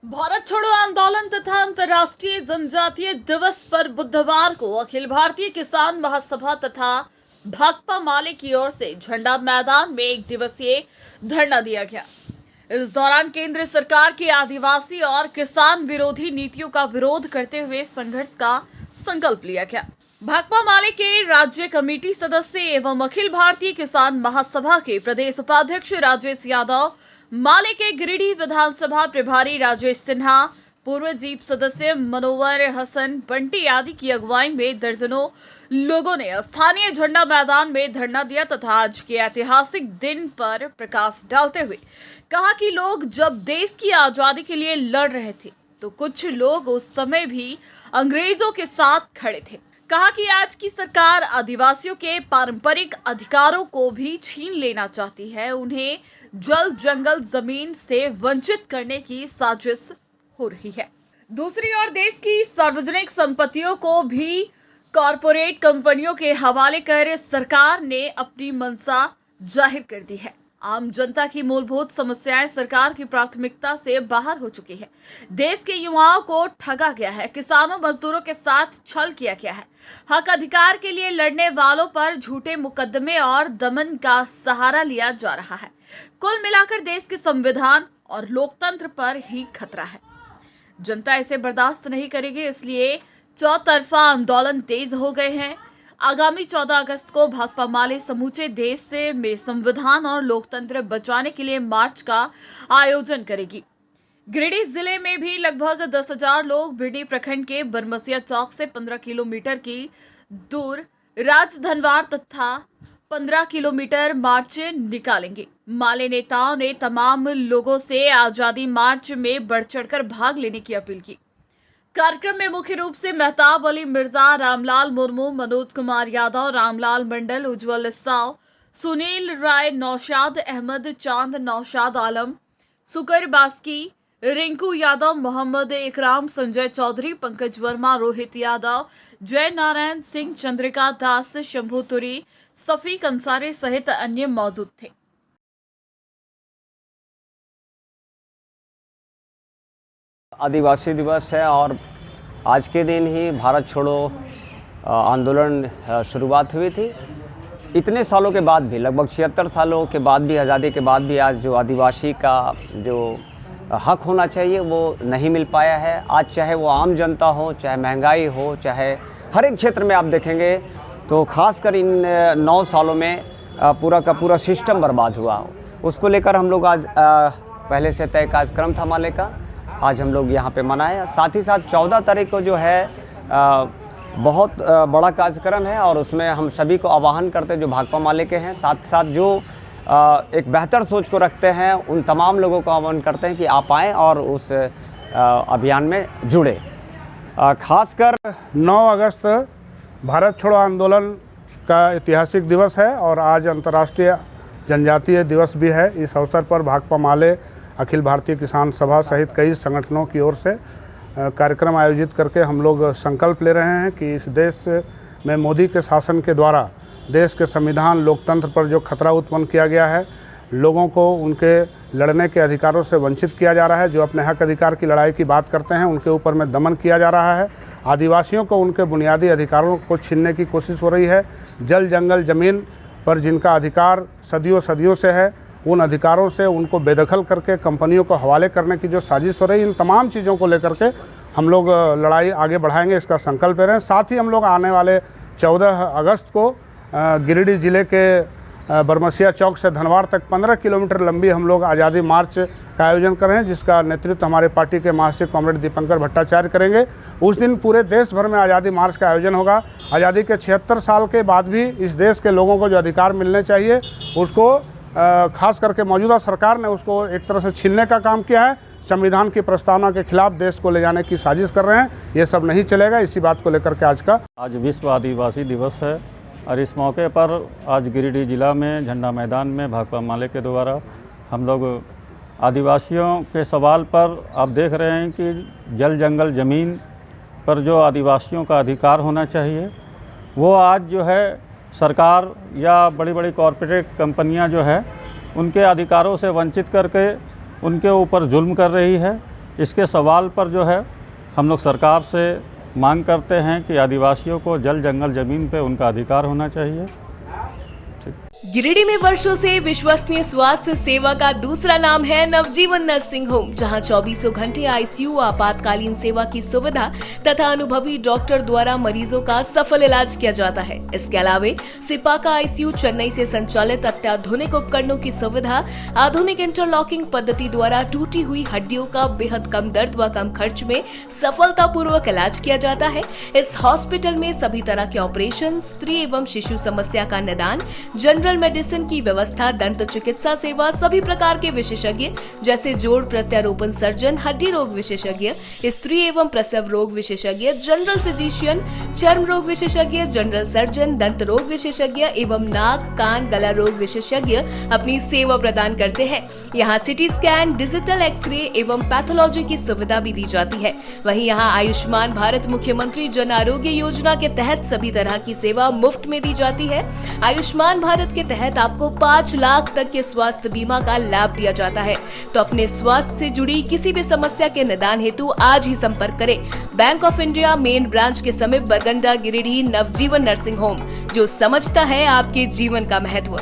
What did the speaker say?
भारत छोड़ो आंदोलन तथा अंतर्राष्ट्रीय जनजातीय दिवस पर बुधवार को अखिल भारतीय किसान महासभा तथा भाकपा माले की ओर से झंडा मैदान में एक दिवसीय धरना दिया गया। इस दौरान केंद्र सरकार की आदिवासी और किसान विरोधी नीतियों का विरोध करते हुए संघर्ष का संकल्प लिया गया। भाकपा माले के राज्य कमेटी सदस्य एवं अखिल भारतीय किसान महासभा के प्रदेश उपाध्यक्ष राजेश यादव, माले के गिरिडीह विधानसभा प्रभारी राजेश सिन्हा, पूर्व जीप सदस्य मनोवर हसन बंटी आदि की अगुवाई में दर्जनों लोगों ने स्थानीय झंडा मैदान में धरना दिया तथा आज के ऐतिहासिक दिन पर प्रकाश डालते हुए कहा कि लोग जब देश की आजादी के लिए लड़ रहे थे तो कुछ लोग उस समय भी अंग्रेजों के साथ खड़े थे। कहा कि आज की सरकार आदिवासियों के पारंपरिक अधिकारों को भी छीन लेना चाहती है। उन्हें जल जंगल जमीन से वंचित करने की साजिश हो रही है। दूसरी ओर देश की सार्वजनिक संपत्तियों को भी कॉरपोरेट कंपनियों के हवाले कर सरकार ने अपनी मंशा जाहिर कर दी है। आम जनता की मूलभूत समस्याएं सरकार की प्राथमिकता से बाहर हो चुकी है। देश के युवाओं को ठगा गया है, किसानों मजदूरों के साथ छल किया गया है। हक अधिकार के लिए लड़ने वालों पर झूठे मुकदमे और दमन का सहारा लिया जा रहा है। कुल मिलाकर देश के संविधान और लोकतंत्र पर ही खतरा है। जनता इसे बर्दाश्त नहीं करेगी, इसलिए चौतरफा आंदोलन तेज हो गए हैं। आगामी 14 अगस्त को भाकपा माले समूचे देश में संविधान और लोकतंत्र बचाने के लिए मार्च का आयोजन करेगी। गिरिडीह जिले में भी लगभग 10,000 लोग बिरडी प्रखंड के बरमसिया चौक से 15 किलोमीटर की दूर राजधनवार तथा 15 किलोमीटर मार्च निकालेंगे। माले नेताओं ने तमाम लोगों से आजादी मार्च में बढ़ चढ़कर भाग लेने की अपील की। कार्यक्रम में मुख्य रूप से मेहताब अली मिर्जा, रामलाल मुर्मू, मनोज कुमार यादव, रामलाल मंडल, उज्जवल साव, सुनील राय, नौशाद अहमद, चांद, नौशाद आलम, सुकर बास्की, रिंकू यादव, मोहम्मद इकराम, संजय चौधरी, पंकज वर्मा, रोहित यादव, जय नारायण सिंह, चंद्रिका दास, शंभू तुरी, सफीक अंसारी सहित अन्य मौजूद थे। आदिवासी दिवस है और आज के दिन ही भारत छोड़ो आंदोलन शुरुआत हुई थी। इतने सालों के बाद भी, लगभग 76 सालों के बाद भी, आज़ादी के बाद भी आज जो आदिवासी का जो हक होना चाहिए वो नहीं मिल पाया है। आज चाहे वो आम जनता हो, चाहे महंगाई हो, चाहे हर एक क्षेत्र में आप देखेंगे तो खासकर इन 9 सालों में पूरा का पूरा सिस्टम बर्बाद हुआ। उसको लेकर हम लोग आज पहले से तय कार्यक्रम था माले का, आज हम लोग यहाँ पे मनाए। साथ ही साथ 14 तारीख को जो है बहुत बड़ा कार्यक्रम है और उसमें हम सभी को आह्वान करते हैं जो भाकपा माले के हैं, साथ साथ जो एक बेहतर सोच को रखते हैं उन तमाम लोगों को आह्वान करते हैं कि आप आएँ और उस अभियान में जुड़े। खासकर 9 अगस्त भारत छोड़ो आंदोलन का ऐतिहासिक दिवस है और आज अंतर्राष्ट्रीय जनजातीय दिवस भी है। इस अवसर पर भाकपा माले, अखिल भारतीय किसान सभा सहित कई संगठनों की ओर से कार्यक्रम आयोजित करके हम लोग संकल्प ले रहे हैं कि इस देश में मोदी के शासन के द्वारा देश के संविधान, लोकतंत्र पर जो खतरा उत्पन्न किया गया है, लोगों को उनके लड़ने के अधिकारों से वंचित किया जा रहा है। जो अपने हक अधिकार की लड़ाई की बात करते हैं उनके ऊपर में दमन किया जा रहा है। आदिवासियों को उनके बुनियादी अधिकारों को छीनने की कोशिश हो रही है। जल जंगल ज़मीन पर जिनका अधिकार सदियों से है, उन अधिकारों से उनको बेदखल करके कंपनियों को हवाले करने की जो साजिश हो रही है, इन तमाम चीज़ों को लेकर के हम लोग लड़ाई आगे बढ़ाएंगे, इसका संकल्प ले रहे हैं। साथ ही हम लोग आने वाले 14 अगस्त को गिरिडीह जिले के बरमसिया चौक से धनवार तक 15 किलोमीटर लंबी हम लोग आज़ादी मार्च का आयोजन कर रहे हैं, जिसका नेतृत्व हमारे पार्टी के महासचिव कॉमरेड दीपंकर भट्टाचार्य करेंगे। उस दिन पूरे देश भर में आज़ादी मार्च का आयोजन होगा। आज़ादी के 76 साल के बाद भी इस देश के लोगों को जो अधिकार मिलने चाहिए उसको खास करके मौजूदा सरकार ने उसको एक तरह से छीनने का काम किया है। संविधान की प्रस्तावना के खिलाफ देश को ले जाने की साजिश कर रहे हैं। ये सब नहीं चलेगा। इसी बात को लेकर के आज विश्व आदिवासी दिवस है और इस मौके पर आज गिरिडीह जिला में झंडा मैदान में भाकपा माले के द्वारा हम लोग आदिवासियों के सवाल पर आप देख रहे हैं कि जल जंगल ज़मीन पर जो आदिवासियों का अधिकार होना चाहिए वो आज जो है सरकार या बड़ी बड़ी कॉरपोरेट कंपनियां जो है उनके अधिकारों से वंचित करके उनके ऊपर जुल्म कर रही है। इसके सवाल पर जो है हम लोग सरकार से मांग करते हैं कि आदिवासियों को जल जंगल ज़मीन पे उनका अधिकार होना चाहिए। गिरिडीह में वर्षों से विश्वसनीय स्वास्थ्य सेवा का दूसरा नाम है नवजीवन नर्सिंग होम, जहां 24 घंटे आईसीयू, आपातकालीन सेवा की सुविधा तथा अनुभवी डॉक्टर द्वारा मरीजों का सफल इलाज किया जाता है। इसके अलावे सिपाका आईसीयू चेन्नई से संचालित अत्याधुनिक उपकरणों की सुविधा, आधुनिक इंटरलॉकिंग पद्धति द्वारा टूटी हुई हड्डियों का बेहद कम दर्द व कम खर्च में सफलतापूर्वक इलाज किया जाता है। इस हॉस्पिटल में सभी तरह के ऑपरेशन, स्त्री एवं शिशु समस्या का निदान, जनरल मेडिसिन की व्यवस्था, दंत चिकित्सा सेवा, सभी प्रकार के विशेषज्ञ जैसे जोड़ प्रत्यारोपण सर्जन, हड्डी रोग विशेषज्ञ, स्त्री एवं प्रसव रोग विशेषज्ञ, जनरल फिजिशियन, चर्म रोग विशेषज्ञ, जनरल सर्जन, दंत रोग विशेषज्ञ एवं नाक, कान, गला रोग विशेषज्ञ अपनी सेवा प्रदान करते हैं। यहाँ सिटी स्कैन, डिजिटल एक्सरे एवं पैथोलॉजी की सुविधा भी दी जाती है। वहीं यहाँ आयुष्मान भारत मुख्यमंत्री जन आरोग्य योजना के तहत सभी तरह की सेवा मुफ्त में दी जाती है। आयुष्मान भारत के तहत आपको 5 लाख तक के स्वास्थ्य बीमा का लाभ दिया जाता है। तो अपने स्वास्थ्य से जुड़ी किसी भी समस्या के निदान हेतु आज ही संपर्क करें bank of India main branch के समीप बरगंडा गिरिडीह नवजीवन नर्सिंग होम, जो समझता है आपके जीवन का महत्व।